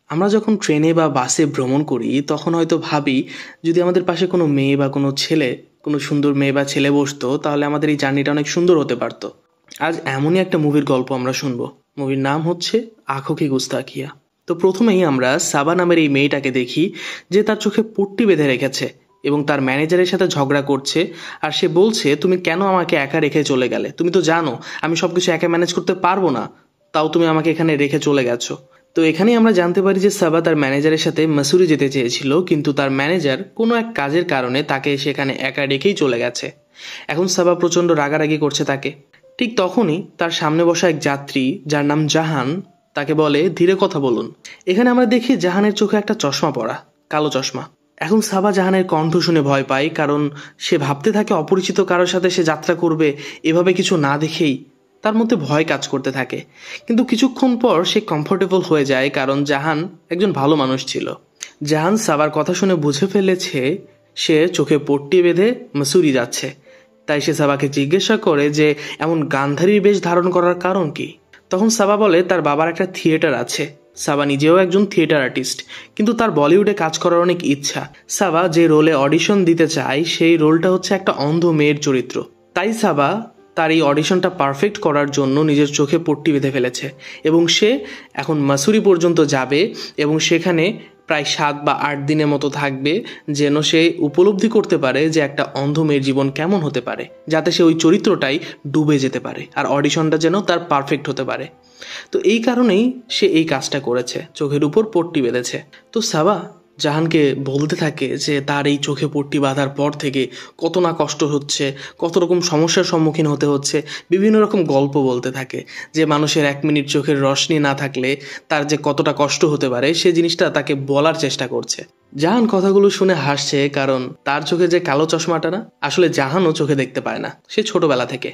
আমরা যখন ট্রেনে বা বাসে ভ্রমণ করি তখন হয়তো ভাবি যদি আমাদের পাশে কোনো মেয়ে বা কোনো ছেলে, কোনো সুন্দর মেয়ে বা ছেলে বসতো তাহলে আমাদের এই জার্নিটা অনেক সুন্দর হতে পারতো। আজ এমনই একটা মুভির গল্প আমরা শুনবো। মুভির নাম হচ্ছে আঁখো কি গুস্তাখিয়া। তো প্রথমেই আমরা সাবা নামের এই মেয়েটাকে দেখি যে তার চোখে পট্টি বেঁধে রেখেছে এবং তার ম্যানেজারের সাথে ঝগড়া করছে। আর সে বলছে, তুমি কেন আমাকে একা রেখে চলে গেলে? তুমি তো জানো আমি সবকিছু একা ম্যানেজ করতে পারবো না, তাও তুমি আমাকে এখানে রেখে চলে গেছো। তো এখানেই আমরা জানতে পারি যে সাবা তার ম্যানেজারের সাথে মাসুরি যেতে চেয়েছিল, কিন্তু তার ম্যানেজার কোনো এক কাজের কারণে তাকে সেখানে একা রেখেই চলে গেছে। এখন সাবা প্রচণ্ড রাগারাগি করছে তাকে। ঠিক তখনই তার সামনে বসা এক যাত্রী যার নাম জাহান তাকে বলে, ধীরে কথা বলুন। এখানে আমরা দেখি জাহানের চোখে একটা চশমা পরা, কালো চশমা। এখন সাবা জাহানের কণ্ঠ শুনে ভয় পায়, কারণ সে ভাবতে থাকে অপরিচিত কারোর সাথে সে যাত্রা করবে এভাবে কিছু না দেখেই। তার মধ্যে ভয় কাজ করতে থাকে, কিন্তু কিছুক্ষণ পর সে কমফোর্টেবল হয়ে যায়, কারণ জাহান একজন ভালো মানুষ ছিল। জাহান সাবার কথা শুনে বুঝে ফেলেছে সে চোখে পট্টি বেঁধে মাসুরি যাচ্ছে। তাই সে সাবাকে জিজ্ঞাসা করে যে এমন গান্ধারীর বেশ ধারণ করার কারণ কি। তখন সাবা বলে তার বাবার একটা থিয়েটার আছে। সাবা নিজেও একজন থিয়েটার আর্টিস্ট, কিন্তু তার বলিউডে কাজ করার অনেক ইচ্ছা। সাবা যে রোলে অডিশন দিতে চায় সেই রোলটা হচ্ছে একটা অন্ধ মেয়ের চরিত্র। তাই সাবা তার এই অডিশনটা পারফেক্ট করার জন্য নিজের চোখে পট্টি বেঁধে ফেলেছে এবং সে এখন মাসুরি পর্যন্ত যাবে এবং সেখানে প্রায় 7 বা 8 দিনের মতো থাকবে, যেন সে উপলব্ধি করতে পারে যে একটা অন্ধ মেয়ের জীবন কেমন হতে পারে, যাতে সে ওই চরিত্রটাই ডুবে যেতে পারে আর অডিশনটা যেন তার পারফেক্ট হতে পারে। তো এই কারণেই সে এই কাজটা করেছে, চোখের উপর পট্টি বেঁধেছে। তো সাবা জাহানকে বলতে থাকে যে তার এই চোখে পট্টি বাঁধার পর থেকে কত না কষ্ট হচ্ছে, কত রকম সমস্যার সম্মুখীন হতে হচ্ছে। বিভিন্ন রকম গল্প বলতে থাকে যে মানুষের 1 মিনিট চোখের রশ্মি না থাকলে তার যে কতটা কষ্ট হতে পারে সে জিনিসটা তাকে বলার চেষ্টা করছে। জাহান কথাগুলো শুনে হাসছে, কারণ তার চোখে যে কালো চশমাটা না, আসলে জাহানও চোখে দেখতে পায় না, সে ছোটবেলা থেকে।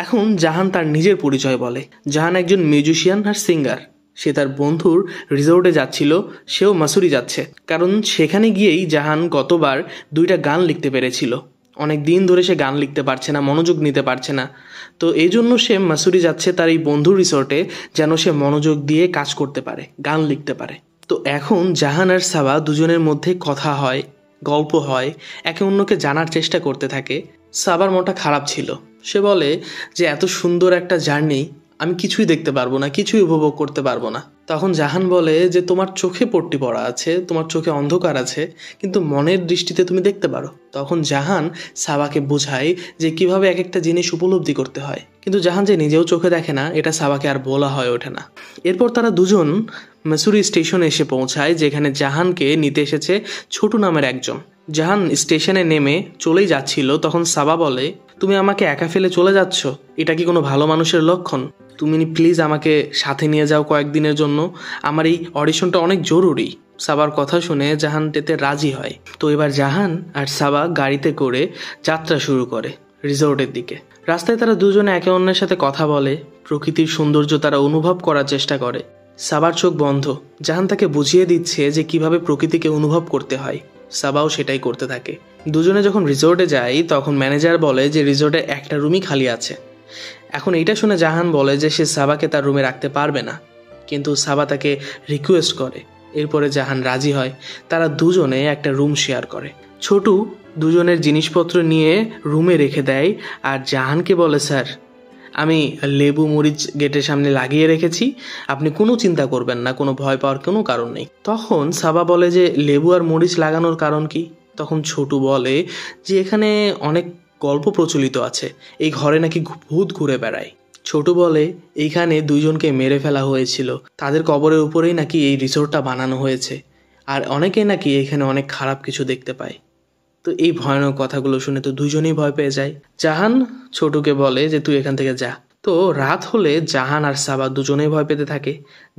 এখন জাহান তার নিজের পরিচয় বলে। জাহান একজন মিউজিশিয়ান আর সিঙ্গার। সে তার বন্ধুর রিসোর্টে যাচ্ছিল, সেও মাসুরি যাচ্ছে, কারণ সেখানে গিয়েই জাহান গতবার 2টা গান লিখতে পেরেছিল। অনেক দিন ধরে সে গান লিখতে পারছে না, মনোযোগ নিতে পারছে না। তো এই জন্য সে মাসুরি যাচ্ছে তার এই বন্ধুর রিসোর্টে, যেন সে মনোযোগ দিয়ে কাজ করতে পারে, গান লিখতে পারে। তো এখন জাহান আর সাবা দুজনের মধ্যে কথা হয়, গল্প হয়, একে অন্যকে জানার চেষ্টা করতে থাকে। সাবার মনটা খারাপ ছিল। সে বলে যে এত সুন্দর একটা জার্নি আমি কিছুই দেখতে পারবো না, কিছুই উপভোগ করতে পারবো না। তখন জাহান বলে যে তোমার চোখে পট্টি পড়া আছে, তোমার চোখে অন্ধকার আছে, কিন্তু মনের দৃষ্টিতে তুমি দেখতে পারো। তখন জাহান সাবাকে বোঝায় যে কিভাবে এক একটা জিনিস উপলব্ধি করতে হয়, কিন্তু জাহান যে নিজেও চোখে দেখে না এটা সাবাকে আর বলা হয়ে ওঠে না। এরপর তারা দুজন মাসুরি স্টেশনে এসে পৌঁছায়, যেখানে জাহানকে নিতে এসেছে ছোটু নামের একজন। জাহান স্টেশনে নেমে চলেই যাচ্ছিল, তখন সাবা বলে, তুমি আমাকে একা ফেলে চলে যাচ্ছ, এটা কি কোনো ভালো মানুষের লক্ষণ? তুমি প্লিজ আমাকে সাথে নিয়ে যাও কয়েকদিনের জন্য, আমার এই অডিশনটা অনেক জরুরি। সাবার কথা শুনে জাহান যেতে রাজি হয়। তো এবার জাহান আর সাবা গাড়িতে করে যাত্রা শুরু করে রিসোর্টের দিকে। রাস্তায় তারা দুজনে একে অন্যের সাথে কথা বলে, প্রকৃতির সৌন্দর্য তারা অনুভব করার চেষ্টা করে। সাবার চোখ বন্ধ, জাহান তাকে বুঝিয়ে দিচ্ছে যে কিভাবে প্রকৃতিকে অনুভব করতে হয়। সাবাও সেটাই করতে থাকে। দুজনে যখন রিসোর্টে যায় তখন ম্যানেজার বলে যে রিসোর্টে একটা রুমই খালি আছে। এখন এইটা শুনে জাহান বলে যে সে সাবাকে তার রুমে রাখতে পারবে না, কিন্তু সাবা তাকে রিকোয়েস্ট করে। এরপরে জাহান রাজি হয়, তারা দুজনে একটা রুম শেয়ার করে। ছোটু দুজনের জিনিসপত্র নিয়ে রুমে রেখে দেয় আর জাহানকে বলে, স্যার আমি লেবু মরিচ গেটের সামনে লাগিয়ে রেখেছি, আপনি কোনো চিন্তা করবেন না, কোনো ভয় পাওয়ার কোনো কারণ নেই। তখন সাবা বলে যে লেবু আর মরিচ লাগানোর কারণ কি? তখন ছোটু বলে যে এখানে অনেক গল্প প্রচলিত আছে, এই ঘরে নাকি ভূত ঘুরে বেড়ায়। ছোটু বলে এইখানে 2জনকে মেরে ফেলা হয়েছিল, তাদের কবরের উপরেই নাকি এই রিসোর্টটা বানানো হয়েছে, আর অনেকেই নাকি এখানে অনেক খারাপ কিছু দেখতে পায়। তো এই ভয়ানক কথাগুলো শুনে তো দুজনেই ভয় পেয়ে যায়। জাহান ছোটুকে বলে যে তুই এখান থেকে যা। তো রাত হলে জাহান আর সাবা দুজনেই ভয় পেতে থাকে,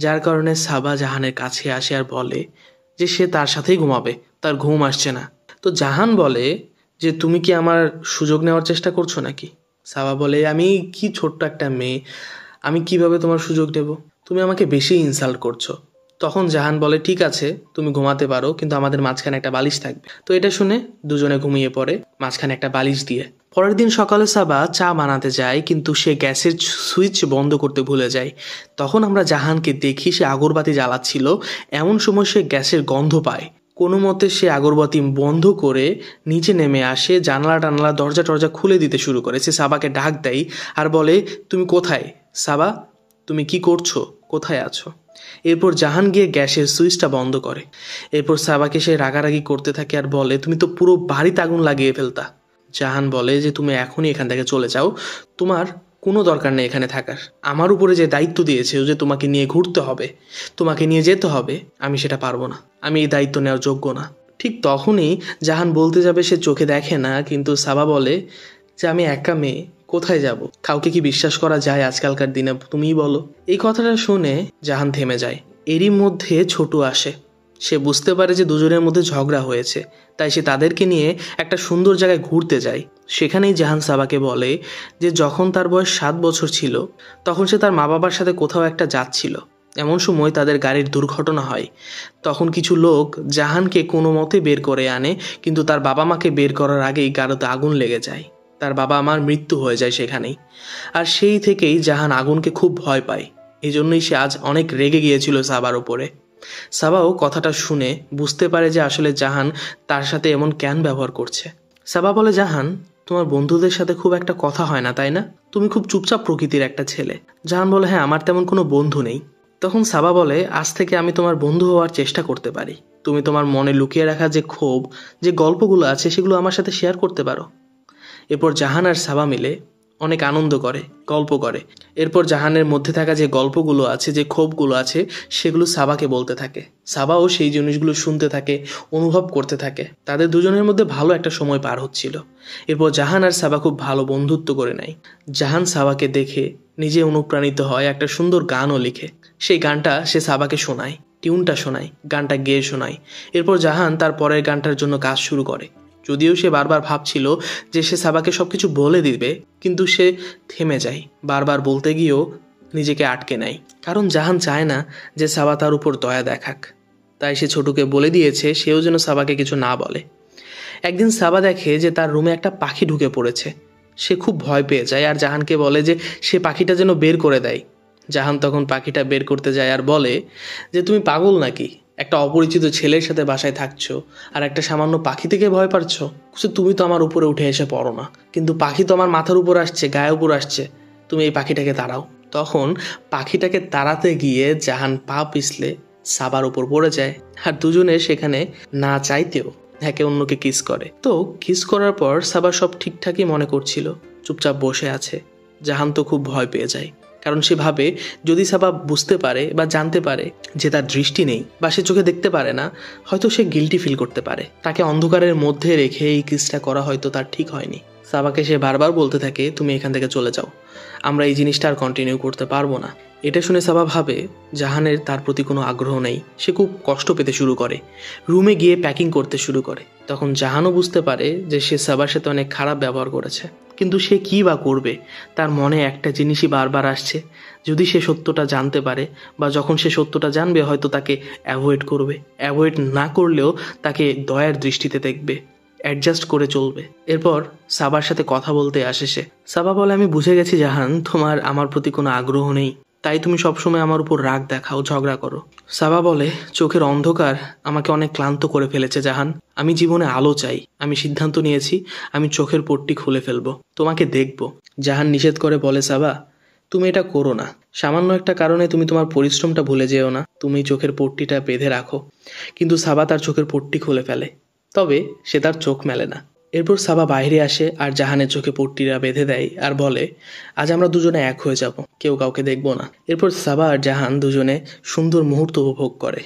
যার কারণে সাবা জাহানের কাছে আসে আর বলে যে সে তার সাথেই ঘুমাবে, তার ঘুম আসছে না। তো জাহান বলে যে তুমি কি আমার সুযোগ নেওয়ার চেষ্টা করছো নাকি? সাবা বলে আমি কি ছোট্ট একটা মেয়ে, আমি কিভাবে তোমার সুযোগ নেব? তুমি আমাকে বেশি ইনসাল্ট করছো। তখন জাহান বলে ঠিক আছে তুমি ঘুমাতে পারো, কিন্তু আমাদের মাঝখানে একটা বালিশ থাকবে। তো এটা শুনে দুজনে ঘুমিয়ে পড়ে মাঝখানে একটা বালিশ দিয়ে। পরের দিন সকালে সাবা চা বানাতে যায়, কিন্তু সে গ্যাসের সুইচ বন্ধ করতে ভুলে যায়। তখন আমরা জাহানকে দেখি সে আগরবাতি জ্বালাচ্ছিল। এমন সময় সে গ্যাসের গন্ধ পায়। কোনো মতে সে আগরবাতি বন্ধ করে নিচে নেমে আসে, জানালা টানালা দরজা টরজা খুলে দিতে শুরু করে। সে সাবাকে ডাক দেয় আর বলে তুমি কোথায় সাবা, তুমি কি করছো, কোথায় আছো? এরপর জাহান গিয়ে গ্যাসের সুইচটা বন্ধ করে। এরপর সাবাকে সে রাগারাগি করতে থাকে আর বলে তুমি তো পুরো বাড়িতে আগুন লাগিয়ে ফেলতা। জাহান বলে যে তুমি এখনই এখান থেকে চলে যাও, তোমার কোনো দরকার নেই এখানে থাকার। আমার উপরে যে দায়িত্ব দিয়েছে যে তোমাকে নিয়ে ঘুরতে হবে, তোমাকে নিয়ে যেতে হবে, আমি সেটা পারবো না, আমি এই দায়িত্ব নেওয়ার যোগ্য না। ঠিক তখনই জাহান বলতে যাবে সে চোখে দেখে না, কিন্তু সাবা বলে যে আমি একা মেয়ে, কোথায় যাব, কাউকে কি বিশ্বাস করা যায় আজকালকার দিনে, তুমিই বলো। এই কথাটা শুনে জাহান থেমে যায়। এরই মধ্যে ছোটু আসে। সে বুঝতে পারে যে দুজনের মধ্যে ঝগড়া হয়েছে, তাই সে তাদেরকে নিয়ে একটা সুন্দর জায়গায় ঘুরতে যায়। সেখানেই জাহান সাবাকে বলে যে যখন তার বয়স 7 বছর ছিল তখন সে তার মা বাবার সাথে কোথাও একটা যাচ্ছিল। এমন সময় তাদের গাড়ির দুর্ঘটনা হয়। তখন কিছু লোক জাহানকে কোনো মতে বের করে আনে, কিন্তু তার বাবা মাকে বের করার আগেই গাড়িতে আগুন লেগে যায়। তার বাবা মার মৃত্যু হয়ে যায় সেখানেই। আর সেই থেকেই জাহান আগুনকে খুব ভয় পায়। এই জন্যই সে আজ অনেক রেগে গিয়েছিল সাবার উপরে। সাবাও কথাটা শুনে বুঝতে পারে যে আসলে জাহান তার সাথে এমন কেন ব্যবহার করছে। সাবা বলে জাহান তোমার বন্ধুদের সাথে খুব একটা কথা হয় না তাই না, তুমি খুব চুপচাপ প্রকৃতির একটা ছেলে। জাহান বলে হ্যাঁ আমার তেমন কোনো বন্ধু নেই। তখন সাবা বলে আজ থেকে আমি তোমার বন্ধু হওয়ার চেষ্টা করতে পারি, তুমি তোমার মনে লুকিয়ে রাখা যে ক্ষোভ, যে গল্পগুলো আছে সেগুলো আমার সাথে শেয়ার করতে পারো। এরপর জাহান আর সাবা মিলে অনেক আনন্দ করে, গল্প করে। এরপর জাহানের মধ্যে থাকা যে গল্পগুলো আছে, যে ক্ষোভগুলো আছে, সেগুলো সাবাকে বলতে থাকে। সাবাও সেই জিনিসগুলো শুনতে থাকে, অনুভব করতে থাকে। তাদের দুজনের মধ্যে ভালো একটা সময় পার হচ্ছিল। এরপর জাহান আর সাবা খুব ভালো বন্ধুত্ব করে নেয়। জাহান সাবাকে দেখে নিজে অনুপ্রাণিত হয়, একটা সুন্দর গানও লিখে। সেই গানটা সে সাবাকে শোনায়, টিউনটা শোনায়, গানটা গেয়ে শোনায়। এরপর জাহান তার পরের গানটার জন্য কাজ শুরু করে। যদিও সে বারবার ভাবছিল যে সে সাবাকে সবকিছু বলে দিবে, কিন্তু সে থেমে যায়। বারবার বলতে গিয়েও নিজেকে আটকে নেয়, কারণ জাহান চায় না যে সাবা তার উপর দয়া দেখাক। তাই সে ছোটুকে বলে দিয়েছে সেও যেন সাবাকে কিছু না বলে। একদিন সাবা দেখে যে তার রুমে একটা পাখি ঢুকে পড়েছে। সে খুব ভয় পেয়ে যায় আর জাহানকে বলে যে সে পাখিটা যেন বের করে দেয়। জাহান তখন পাখিটা বের করতে যায় আর বলে যে তুমি পাগল নাকি, একটা অপরিচিত ছেলের সাথে বাসায় থাকছো আর একটা সামান্য পাখি থেকে ভয় পাচ্ছ? তুমি তো আমার উপরে উঠে এসে পড়ো না, কিন্তু পাখি তো আমার মাথার উপর আসছে, গায়ের উপর আসছে, তুমি এই পাখিটাকে তাড়াও। তখন পাখিটাকে তাড়াতে গিয়ে জাহান পা পিছলে সাবার উপর পড়ে যায় আর দুজনে সেখানে না চাইতেও একে অন্যকে কিস করে। তো কিস করার পর সাবা সব ঠিকঠাকই মনে করছিল, চুপচাপ বসে আছে। জাহান তো খুব ভয় পেয়ে যায়, কারণ সে ভাবে যদি সাবা বুঝতে পারে বা জানতে পারে যে তার দৃষ্টি নেই বা সে চোখে দেখতে পারে না, হয়তো সে গিল্টি ফিল করতে পারে। তাকে অন্ধকারের মধ্যে রেখে এই কিসটা করা হয়তো তার ঠিক হয়নি। সাবাকে সে বারবার বলতে থাকে তুমি এখান থেকে চলে যাও, আমরা এই জিনিসটা আর কন্টিনিউ করতে পারবো না। এটা শুনে সাবা ভাবে জাহানের তার প্রতি কোনো আগ্রহ নেই। সে খুব কষ্ট পেতে শুরু করে, রুমে গিয়ে প্যাকিং করতে শুরু করে। তখন জাহানও বুঝতে পারে যে সে সাবার সাথে অনেক খারাপ ব্যবহার করেছে, কিন্তু সে কী বা করবে। তার মনে একটা জিনিসই বারবার আসছে, যদি সে সত্যটা জানতে পারে বা যখন সে সত্যটা জানবে হয়তো তাকে অ্যাভয়েড করবে, অ্যাভয়েড না করলেও তাকে দয়ার দৃষ্টিতে দেখবে, অ্যাডজাস্ট করে চলবে। এরপর সাবার সাথে কথা বলতে আসে সে। সাবা বলে আমি বুঝে গেছি জাহান, তোমার আমার প্রতি কোনো আগ্রহ নেই, তাই তুমি সবসময় আমার উপর রাগ দেখাও, ঝগড়া করো। সাবা বলে চোখের অন্ধকার আমাকে অনেক ক্লান্ত করে ফেলেছে জাহান, আমি জীবনে আলো চাই। আমি সিদ্ধান্ত নিয়েছি আমি চোখের পট্টি খুলে ফেলবো, তোমাকে দেখব। জাহান নিষেধ করে বলে সাবা তুমি এটা করো না, সামান্য একটা কারণে তুমি তোমার পরিশ্রমটা ভুলে যেও না, তুমি চোখের পট্টিটা বেঁধে রাখো। কিন্তু সাবা তার চোখের পট্টি খুলে ফেলে, তবে সে তার চোখ মেলে না। এরপর সাবা বাইরে আসে আর জাহানের চোখে পট্টিরা বেঁধে দেয় আর বলে আজ আমরা দুজনে এক হয়ে যাব, কেউ কাউকে দেখবো না। এরপর সাবা আর জাহান দুজনে সুন্দর মুহূর্ত উপভোগ করে।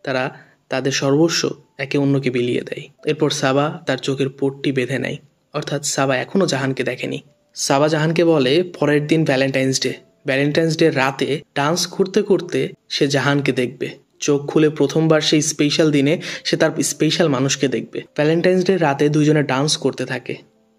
তারা তাদের সর্বস্ব একে অন্যকে বিলিয়ে দেয়। এরপর সাবা তার চোখের পট্টি বেঁধে নেয়, অর্থাৎ সাবা এখনও জাহানকে দেখেনি। সাবা জাহানকে বলে পরের দিন ভ্যালেন্টাইন্স ডে রাতে ডান্স করতে করতে সে জাহানকে দেখবে। চোখ খুলে প্রথমবার সেই স্পেশাল দিনে সে তার স্পেশাল মানুষকে দেখবে। ভ্যালেন্টাইন্স ডে রাতে দুইজনে ডান্স করতে থাকে।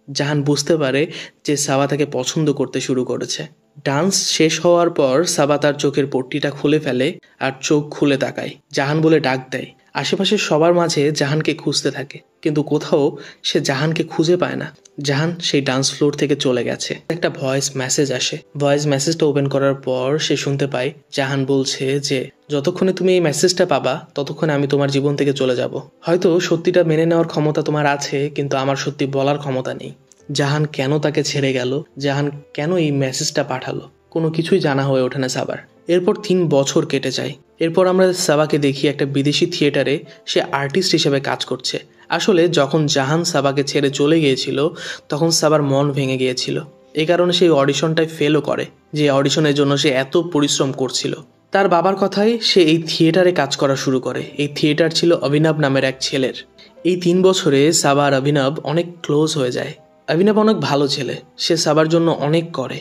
জাহান বুঝতে পারে যে সাবা তাকে পছন্দ করতে শুরু করেছে। ডান্স শেষ হওয়ার পর সাবা তার চোখের পট্টিটা খুলে ফেলে আর চোখ খুলে তাকায়, জাহান বলে ডাক দেয়। আশেপাশের সবার মাঝে জাহানকে খুঁজতে থাকে, কিন্তু কোথাও সে জাহানকে খুঁজে পায় না। জাহান সেই ডান্স ফ্লোর থেকে চলে গেছে। একটা ভয়েস মেসেজ আসে। ভয়েস মেসেজটা ওপেন করার পর সে শুনতে পায় জাহান বলছে যে যতক্ষণে তুমি এই মেসেজটা পাবা ততক্ষণে আমি তোমার জীবন থেকে চলে যাব। হয়তো সত্যিটা মেনে নেওয়ার ক্ষমতা তোমার আছে, কিন্তু আমার সত্যি বলার ক্ষমতা নেই। জাহান কেন তাকে ছেড়ে গেল, জাহান কেন এই মেসেজটা পাঠালো, কোনো কিছুই জানা হয়ে ওঠে না সাবার। এরপর 3 বছর কেটে যায়। এরপর আমরা সাবাকে দেখি একটা বিদেশি থিয়েটারে সে আর্টিস্ট হিসেবে কাজ করছে। আসলে যখন জাহান সাবাকে ছেড়ে চলে গিয়েছিল তখন সাবার মন ভেঙে গিয়েছিল। এই কারণে সেই অডিশনটায় ফেলও করে, যে অডিশনের জন্য সে এত পরিশ্রম করছিল। তার বাবার কথায় সে এই থিয়েটারে কাজ করা শুরু করে। এই থিয়েটার ছিল অভিনব নামের এক ছেলের। এই 3 বছরে সাবা আর অভিনব অনেক ক্লোজ হয়ে যায়। অভিনব অনেক ভালো ছেলে, সে সাবার জন্য অনেক করে,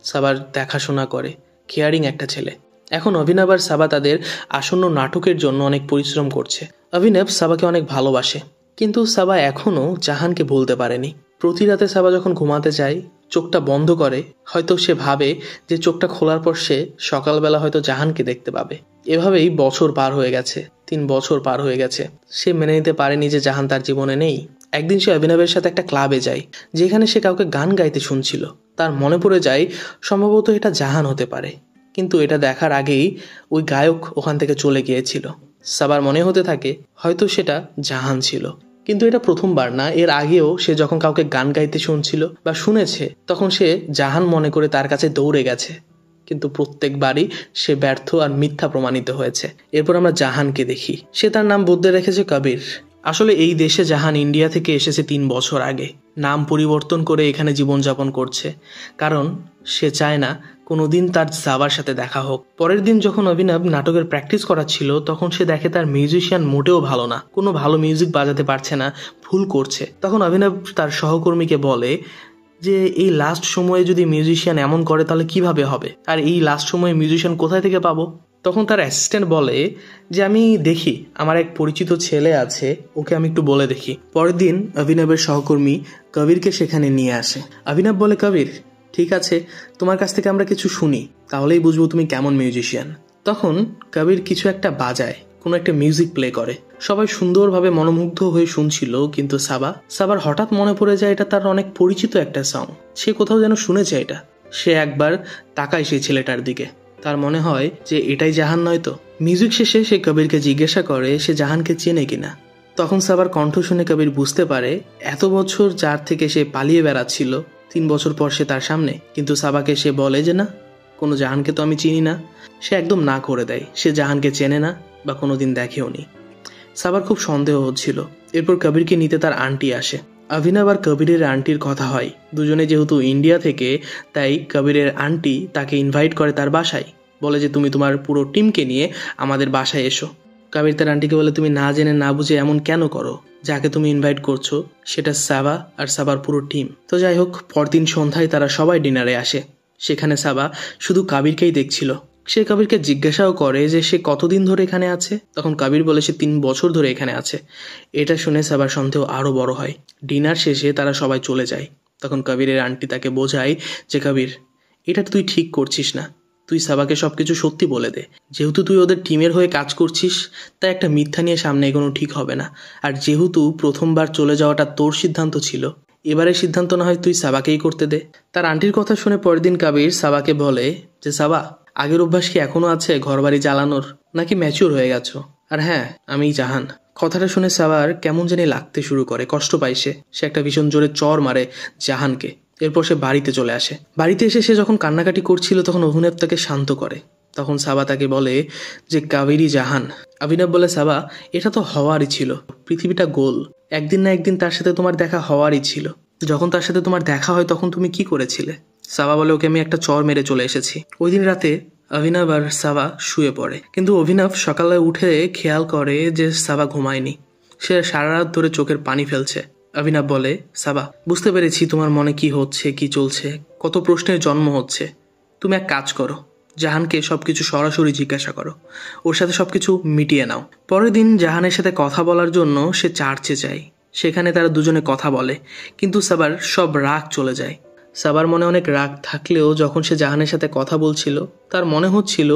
সাবার দেখাশোনা করে, কেয়ারিং একটা ছেলে। এখন অভিনব আর সাবা তাদের আসন্ন নাটকের জন্য অনেক পরিশ্রম করছে। অভিনব সাবাকে অনেক ভালোবাসে, কিন্তু সাবা এখনও জাহানকে ভুলতে পারেনি। প্রতি রাতে সাবা যখন ঘুমাতে যায়, চোখটা বন্ধ করে, হয়তো সে ভাবে যে চোখটা খোলার পর সে সকালবেলা হয়তো জাহানকে দেখতে পাবে। এভাবেই বছর পার হয়ে গেছে, 3 বছর পার হয়ে গেছে। সে মেনে নিতে পারেনি যে জাহান তার জীবনে নেই। একদিন সে অভিনবের সাথে একটা ক্লাবে যায়, যেখানে সে কাউকে গান গাইতে শুনছিল। তার মনে পড়ে যায় সম্ভবত এটা জাহান হতে পারে, কিন্তু এটা দেখার আগেই ওই গায়ক ওখান থেকে চলে গিয়েছিল। সাবার মনে হতে থাকে হয়তো সেটা জাহান ছিল, কিন্তু এটা প্রথমবার না। এর আগেও সে যখন কাউকে গান গাইতে শুনছিল বা শুনেছে, তখন সে জাহান মনে করে তার কাছে দৌড়ে গেছে, কিন্তু প্রত্যেকবারই সে ব্যর্থ আর মিথ্যা প্রমাণিত হয়েছে। এরপর আমরা জাহানকে দেখি। সে তার নাম বদলে রেখেছে কবির। আসলে এই দেশে জাহান ইন্ডিয়া থেকে এসেছে 3 বছর আগে। নাম পরিবর্তন করে এখানে জীবনযাপন করছে, কারণ সে চায় না কোনোদিন তার সাবার সাথে দেখা হোক। পরের দিন যখন অভিনব নাটকের প্র্যাকটিস করাচ্ছিল, তখন সে দেখে তার মিউজিশিয়ান মোটেও ভালো না, কোনো ভালো মিউজিক বাজাতে পারছে না, ভুল করছে। তখন অভিনব তার সহকর্মীকে বলে যে এই লাস্ট সময়ে যদি মিউজিশিয়ান এমন করে তাহলে কিভাবে হবে, আর এই লাস্ট সময়ে মিউজিশিয়ান কোথায় থেকে পাবো। তখন তার অ্যাসিস্ট্যান্ট বলে যে আমি দেখি, আমার এক পরিচিত ছেলে আছে, ওকে আমি একটু বলে দেখি। পরের দিন অভিনবের সহকর্মী কবিরকে সেখানে নিয়ে আসে। অভিনব বলে, কবির ঠিক আছে, তোমার কাছ থেকে আমরা কিছু শুনি, তাহলেই বুঝবো তুমি কেমন মিউজিশিয়ান। তখন কবির কিছু একটা বাজায়, কোনো একটা মিউজিক প্লে করে। সবাই সুন্দরভাবে মনোমুগ্ধ হয়ে শুনছিল, কিন্তু সাবার হঠাৎ মনে পড়ে যায় এটা তার অনেক পরিচিত একটা সং, সে কোথাও যেন শুনেছে এটা। সে একবার তাকায় সেই ছেলেটার দিকে, তার মনে হয় যে এটাই জাহান নয়তো। মিউজিক শেষে সে কবিরকে জিজ্ঞাসা করে সে জাহানকে চেনে কিনা। তখন সাবার কণ্ঠ শুনে কবির বুঝতে পারে এত বছর যার থেকে সে পালিয়ে বেড়াচ্ছিল, 3 বছর পর সে তার সামনে। কিন্তু সাবাকে সে বলে যে না, কোনো জাহানকে তো আমি চিনি না। সে একদম না করে দেয়, সে জাহানকে চেনে না বা কোনোদিন দেখেও নি। সাবার খুব সন্দেহ হচ্ছিল। এরপর কবিরকে নিতে তার আন্টি আসে। অভিনব আর কবিরের আন্টির কথা হয়। দুজনে যেহেতু ইন্ডিয়া থেকে, তাই কবিরের আন্টি তাকে ইনভাইট করে তার বাসায়, বলে যে তুমি তোমার পুরো টিমকে নিয়ে আমাদের বাসায় এসো। কবির তার আন্টিকে বলে তুমি না জেনে না বুঝে এমন কেন করো, যাকে তুমি ইনভাইট করছো সেটা সাবা আর সাবার পুরো টিম। তো যাই হোক, পরদিন সন্ধ্যায় তারা সবাই ডিনারে আসে। সেখানে সাবা শুধু কবিরকেই দেখছিল। সে কবিরকে জিজ্ঞাসাও করে যে সে কতদিন ধরে এখানে আছে। তখন কবির বলে সে 3 বছর ধরে এখানে আছে। এটা শুনে সাবার সন্দেহ আরো বড় হয়। ডিনার শেষে তারা সবাই চলে যায়। তখন কবিরের আন্টি তাকে বোঝায় যে কবির, এটা তুই ঠিক করছিস না, তুই সাবাকে সবকিছু সত্যি বলে দে। যেহেতু তুই ওদের টিমের হয়ে কাজ করছিস, তাই একটা মিথ্যা নিয়ে সামনে এগোনো ঠিক হবে না। আর যেহেতু প্রথমবার চলে যাওয়াটা তোর সিদ্ধান্ত ছিল, এবারের সিদ্ধান্ত না হয় তুই সাবাকেই করতে দে। তার আন্টির কথা শুনে পরের দিন কবির সাবাকে বলে যে সাবা, আগের অভ্যাস কি এখনো আছে ঘরবাড়ি জ্বালানোর, নাকি ম্যাচিউর হয়ে গেছো? আর হ্যাঁ, আমি জাহান। কথাটা শুনে সাবার কেমন জানি লাগতে শুরু করে, কষ্ট পায় সে একটা ভীষণ জোরে চর মারে জাহানকে। এরপর সে বাড়িতে চলে আসে। বাড়িতে এসে সে যখন কান্নাকাটি করছিল, তখন অভিনব তাকে শান্ত করে। তখন সাবা তাকে বলে যে কাবেরী জাহান। অভিনব বলে সাবা, এটা তো হওয়ারই ছিল, পৃথিবীটা গোল, একদিন না একদিন তার সাথে তোমার দেখা হওয়ারই ছিল। যখন তার সাথে তোমার দেখা হয় তখন তুমি কি করেছিলে? সাবা বলে ওকে আমি একটা চর মেরে চলে এসেছি। ওই দিন রাতে অভিনব আর সাবা শুয়ে পড়ে, কিন্তু অভিনব সকালে উঠে খেয়াল করে যে সাবা ঘুমায়নি, সে সারা রাত ধরে চোখের পানি ফেলছে। অভিনব বলে, সাবা বুঝতে পেরেছি তোমার মনে কি হচ্ছে, কি চলছে, কত প্রশ্নের জন্ম হচ্ছে। তুমি এক কাজ করো, জাহানকে সবকিছু সরাসরি জিজ্ঞাসা করো, ওর সাথে সবকিছু মিটিয়ে নাও। পরের দিন জাহানের সাথে কথা বলার জন্য সে চার্চে যায়। সেখানে তারা দুজনে কথা বলে, কিন্তু সাবার সব রাগ চলে যায়। সাবার মনে অনেক রাগ থাকলেও যখন সে জাহানের সাথে কথা বলছিল তার মনে হচ্ছিল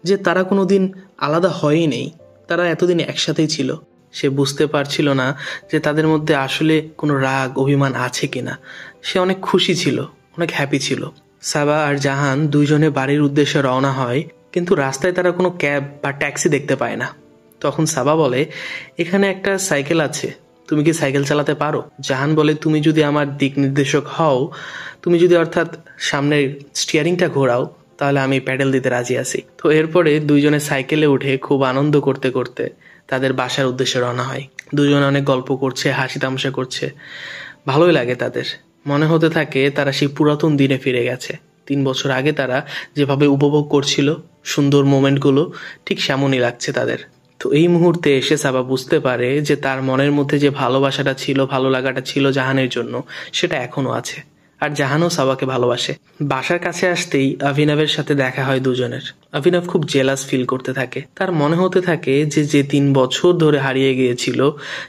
যে তারা কোনো দিন আলাদা হয়ই নেই, তারা এতদিন একসাথেই ছিল। সে বুঝতে পারছিল না যে তাদের মধ্যে আসলে কোনো রাগ অভিমান আছে কিনা। সে অনেক খুশি ছিল, অনেক হ্যাপি ছিল। সাবা আর জাহান দুইজনে বাড়ির উদ্দেশ্যে রওনা হয়, কিন্তু রাস্তায় তারা কোনো ক্যাব বা ট্যাক্সি দেখতে পায় না। তখন সাবা বলে, এখানে একটা সাইকেল আছে, তুমি কি সাইকেল চালাতে পারো? জাহান বলে, তুমি যদি আমার দিক নির্দেশক হও, তুমি যদি অর্থাৎ সামনের স্টিয়ারিংটা ঘোরাও, তাহলে আমি প্যাডেল দিতে রাজি আছি। তো এরপরে দুইজনে সাইকেলে উঠে খুব আনন্দ করতে করতে তাদের বাসার উদ্দেশ্যে রওনা হয়। দুজনে অনেক গল্প করছে, হাসি তামাশা করছে, ভালোই লাগে তাদের। মনে হতে থাকে তারা সেই পুরাতন দিনে ফিরে গেছে। 3 বছর আগে তারা যেভাবে উপভোগ করছিল সুন্দর মোমেন্টগুলো, ঠিক সেমনই লাগছে তাদের। তো এই মুহূর্তে এসে সাবা বুঝতে পারে যে তার মনের মধ্যে যে ভালোবাসাটা ছিল, ভালো লাগাটা ছিল জাহানের জন্য, সেটা এখনো আছে। আর জাহানও সাবাকে ভালোবাসে। বাসার কাছে আসতেই অভিনবের সাথে দেখা হয় দুজনের। অভিনব খুব জেলাস ফিল করতে থাকে। তার মনে হতে থাকে যে 3 বছর ধরে হারিয়ে গিয়েছিল,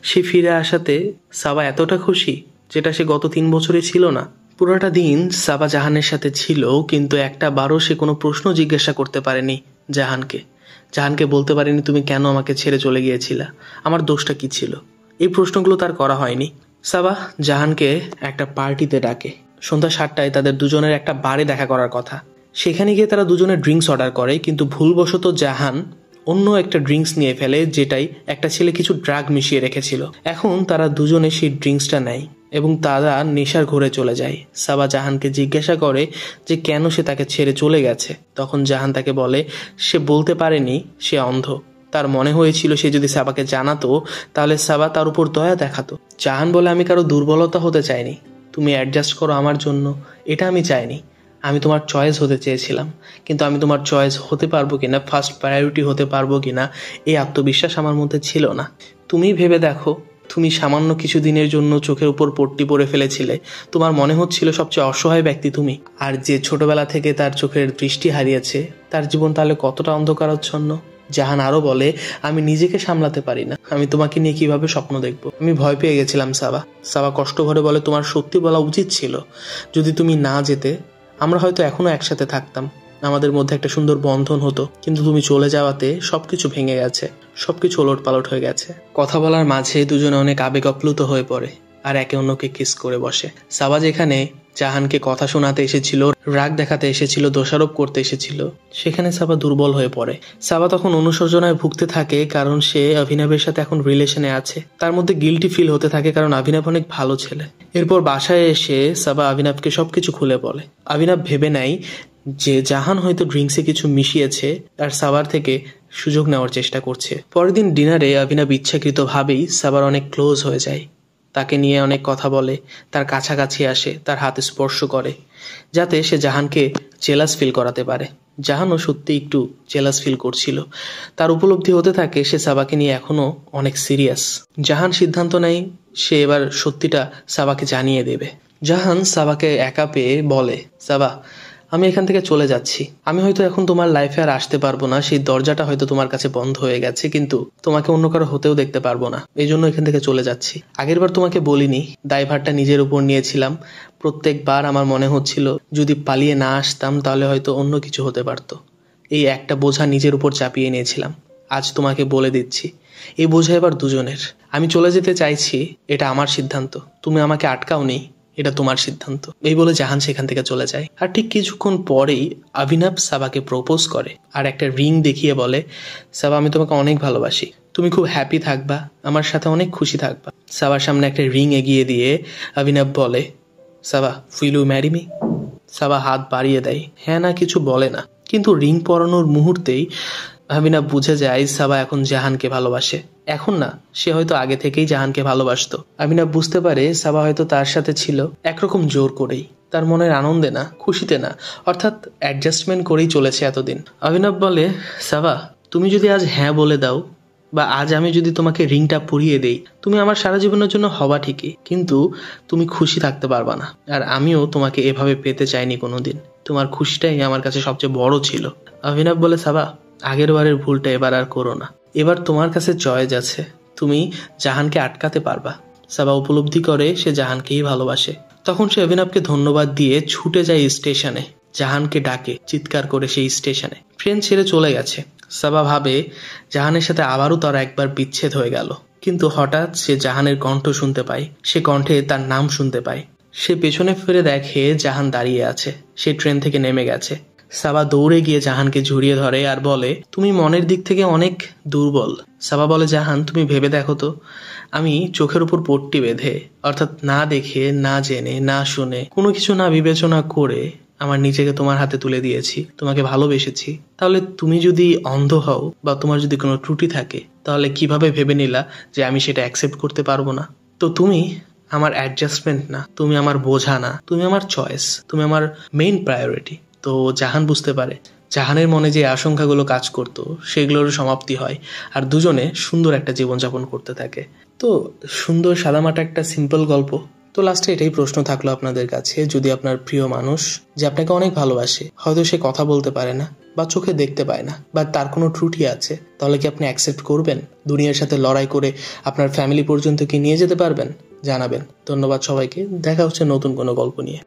সে ফিরে আসাতে সাবা এতটা খুশি যেটা সে গত 3 বছরে ছিল না। পুরোটা দিন সাবা জাহানের সাথে ছিল, কিন্তু একটা বারও সে কোনো প্রশ্ন জিজ্ঞাসা করতে পারেনি জাহানকে বলতে পারেনি তুমি কেন আমাকে ছেড়ে চলে গিয়েছিলা, আমার দোষটা কি ছিল। এই প্রশ্নগুলো তার করা হয়নি। সাবা জাহানকে একটা পার্টিতে ডাকে। সন্ধ্যা 7টায় তাদের দুজনের একটা বারে দেখা করার কথা। সেখানে গিয়ে তারা দুজনে ড্রিঙ্কস অর্ডার করে, কিন্তু ভুলবশত জাহান অন্য একটা ড্রিঙ্কস নিয়ে ফেলে, যেটাই একটা ছেলে কিছু ড্রাগ মিশিয়ে রেখেছিল। এখন তারা দুজনে সেই ড্রিঙ্কসটা নেয় এবং তারা নেশার ঘরে চলে যায়। সাবা জাহানকে জিজ্ঞাসা করে যে কেন সে তাকে ছেড়ে চলে গেছে। তখন জাহান তাকে বলে সে বলতে পারেনি সে অন্ধ। তার মনে হয়েছিল সে যদি সাবাকে জানাতো তাহলে সাবা তার উপর দয়া দেখাতো। জাহান বলে, আমি কারো দুর্বলতা হতে চাইনি, তুমি অ্যাডজাস্ট করো আমার জন্য, এটা আমি চাইনি। আমি তোমার চয়েস হতে চেয়েছিলাম, কিন্তু আমি তোমার চয়েস হতে পারবো কিনা, ফার্স্ট প্রায়োরিটি হতে পারবো কিনা, এই আত্মবিশ্বাস আমার মধ্যে ছিল না। তুমি ভেবে দেখো, তুমি সামান্য কিছু দিনের জন্য চোখের উপর পট্টি পরে ফেলেছিলে, তোমার মনে হচ্ছিল সবচেয়ে অসহায় ব্যক্তি তুমি। আর যে ছোটবেলা থেকে তার চোখের দৃষ্টি হারিয়েছে, তার জীবন তাহলে কতটা অন্ধকারাচ্ছন্ন। জাহান আরো বলে, আমি নিজেকে সামলাতে পারি না, আমি তোমাকে নিয়ে কিভাবে স্বপ্ন দেখবো। আমি ভয় পেয়ে গেছিলাম সাবা কষ্ট ভরে বলে, তোমার সত্যি বলা উচিত ছিল। যদি তুমি না যেতে আমরা হয়তো এখনো একসাথে থাকতাম, আমাদের মধ্যে একটা সুন্দর বন্ধন হতো, কিন্তু তুমি চলে যাওয়াতে সবকিছু ভেঙে গেছে, সবকিছু ওলটপালট হয়ে গেছে। কথা বলার মাঝে দুজনে অনেক আবেগ আপ্লুত হয়ে পড়ে আর একে অন্যকে কিস করে বসে। সাবা যেখানে জাহানকে কথা শোনাতে এসেছিল, রাগ দেখাতে এসেছিল, দোষারোপ করতে এসেছিল, সেখানে সাবা দুর্বল হয়ে পড়ে। সাবা তখন অনুশোচনায় ভুগতে থাকে, কারণ সে অভিনবের সাথে এখন রিলেশনে আছে। তার মধ্যে গিল্টি ফিল হতে থাকে, কারণ অভিনব অনেক ভালো ছেলে। এরপর বাসায় এসে সাবা অভিনবকে সবকিছু খুলে বলে। অভিনব ভেবে নেয় যে জাহান হয়তো ড্রিঙ্কসে কিছু মিশিয়েছে আর সাবার থেকে সুযোগ নেওয়ার চেষ্টা করছে। পরের দিন ডিনারে অভিনব ইচ্ছাকৃতভাবেই সাবার অনেক ক্লোজ হয়ে যায়, তাকে নিয়ে অনেক কথা বলে, তার কাছাকাছি আসে, তার হাতে স্পর্শ করে, যাতে সে জাহানকে জেলাস ফিল করাতে পারে। জাহানও সত্যি একটু জেলাস ফিল করছিল। তার উপলব্ধি হতে থাকে সে সাবাকে নিয়ে এখনো অনেক সিরিয়াস। জাহান সিদ্ধান্ত নেয় সে এবার সত্যিটা সাবাকে জানিয়ে দেবে। জাহান সাবাকে একা পেয়ে বলে, সাবা আমি এখান থেকে চলে যাচ্ছি, আমি হয়তো এখন তোমার লাইফে আর আসতে পারবো না, সেই দরজাটা হয়তো তোমার কাছে বন্ধ হয়ে গেছে, কিন্তু তোমাকে অন্য কারো হতেও দেখতে পারবো না, এই জন্য এখান থেকে চলে যাচ্ছি। আগেরবার তোমাকে বলিনি, দায়ভারটা নিজের উপর নিয়েছিলাম। প্রত্যেকবার আমার মনে হচ্ছিল যদি পালিয়ে না আসতাম তাহলে হয়তো অন্য কিছু হতে পারতো। এই একটা বোঝা নিজের উপর চাপিয়ে নিয়েছিলাম। আজ তোমাকে বলে দিচ্ছি, এই বোঝা এবার দুজনের। আমি চলে যেতে চাইছি, এটা আমার সিদ্ধান্ত, তুমি আমাকে আটকাওনি, এটা তোমার সিদ্ধান্ত। এই বলে জাহান সেখান থেকে চলে যায়। আর ঠিক কিছুক্ষণ পরেই অভিনব সাবাকে প্রপোজ করে আর একটা রিং দেখিয়ে বলে, সাবা আমি তোমাকে অনেক ভালোবাসি, তুমি খুব হ্যাপি থাকবা, আমার সাথে অনেক খুশি থাকবা। সাবার সামনে একটা রিং এগিয়ে দিয়ে অভিনব বলে, সাবা উইল ইউ ম্যারি মি? সাবা হাত বাড়িয়ে দেয়, হ্যাঁ না কিছু বলে না, কিন্তু রিং পরানোর মুহূর্তেই অভিনব বুঝে যায় সাবা এখন জাহানকে ভালোবাসে। এখন না, সে হয়তো আগে থেকেই জাহানকে ভালোবাসতো। অভিনব বুঝতে পারে সাবা হয়তো তার সাথে ছিল একরকম জোর করেই, তার মনের আনন্দে না, খুশিতে না, অর্থাৎ অ্যাডজাস্টমেন্ট করেই চলেছে এতদিন। অভিনব বলে, সাবা তুমি যদি আজ হ্যাঁ বলে দাও, বা আজ আমি যদি তোমাকে রিংটা পরিয়ে দেই, তুমি আমার সারা জীবনের জন্য হবা ঠিকই, কিন্তু তুমি খুশি থাকতে পারবা না। আর আমিও তোমাকে এভাবে পেতে চাইনি কোনোদিন, তোমার খুশিটাই আমার কাছে সবচেয়ে বড় ছিল। অভিনব বলে, সাবা আগের বারের ভুলটা এবার আর করো না, এবার তোমার কাছে চয়েস আছে, তুমি জাহানকে আটকাতে পারবা, সাবা উপলব্ধি করে সে জাহানকেই ভালোবাসে। তখন সে অভিনবকে ধন্যবাদ দিয়ে ছুটে যায় স্টেশনে, জাহানকে ডাকে চিৎকার করে সেই স্টেশনে। ট্রেন ছেড়ে চলে গেছে। সাবা ভাবে জাহানের সাথে আবারও তার একবার বিচ্ছেদ হয়ে গেল, কিন্তু হঠাৎ সে জাহানের কণ্ঠ শুনতে পায়, সে কণ্ঠে তার নাম শুনতে পায়। সে পেছনে ফিরে দেখে জাহান দাঁড়িয়ে আছে, সে ট্রেন থেকে নেমে গেছে। সাবা দৌড়ে গিয়ে জাহানকে জড়িয়ে ধরে আর বলে, তুমি মনের দিক থেকে অনেক দুর্বল। সাবা বলে, জাহান তুমি ভেবে দেখো তো, আমি চোখের উপর পট্টি বেঁধে, অর্থাৎ না দেখে, না জেনে, না শুনে, কোনো কিছু না বিবেচনা করে আমার নিজেকে তোমার হাতে তুলে দিয়েছি, তোমাকে ভালোবেসেছি। তাহলে তুমি যদি অন্ধ হও বা তোমার যদি কোনো ত্রুটি থাকে, তাহলে কিভাবে ভেবে নিলা যে আমি সেটা অ্যাকসেপ্ট করতে পারবো না? তো তুমি আমার অ্যাডজাস্টমেন্ট না, তুমি আমার বোঝা না, তুমি আমার চয়েস, তুমি আমার মেইন প্রায়োরিটি। তো জাহান বুঝতে পারে, জাহানের মনে যে আশঙ্কাগুলো কাজ করতো সেগুলোর সমাপ্তি হয়, আর দুজনে সুন্দর একটা জীবনযাপন করতে থাকে। তো সুন্দর সাদামাটা একটা সিম্পল গল্প। তো লাস্টে এটাই প্রশ্ন থাকলো আপনাদের কাছে, যদি আপনার প্রিয় মানুষ যে আপনাকে অনেক ভালোবাসে, হয়তো সে কথা বলতে পারে না বা চোখে দেখতে পায় না বা তার কোনো ত্রুটি আছে, তাহলে কি আপনি অ্যাকসেপ্ট করবেন? দুনিয়ার সাথে লড়াই করে আপনার ফ্যামিলি পর্যন্ত কি নিয়ে যেতে পারবেন? জানাবেন। ধন্যবাদ সবাইকে, দেখা হচ্ছে নতুন কোনো গল্প নিয়ে।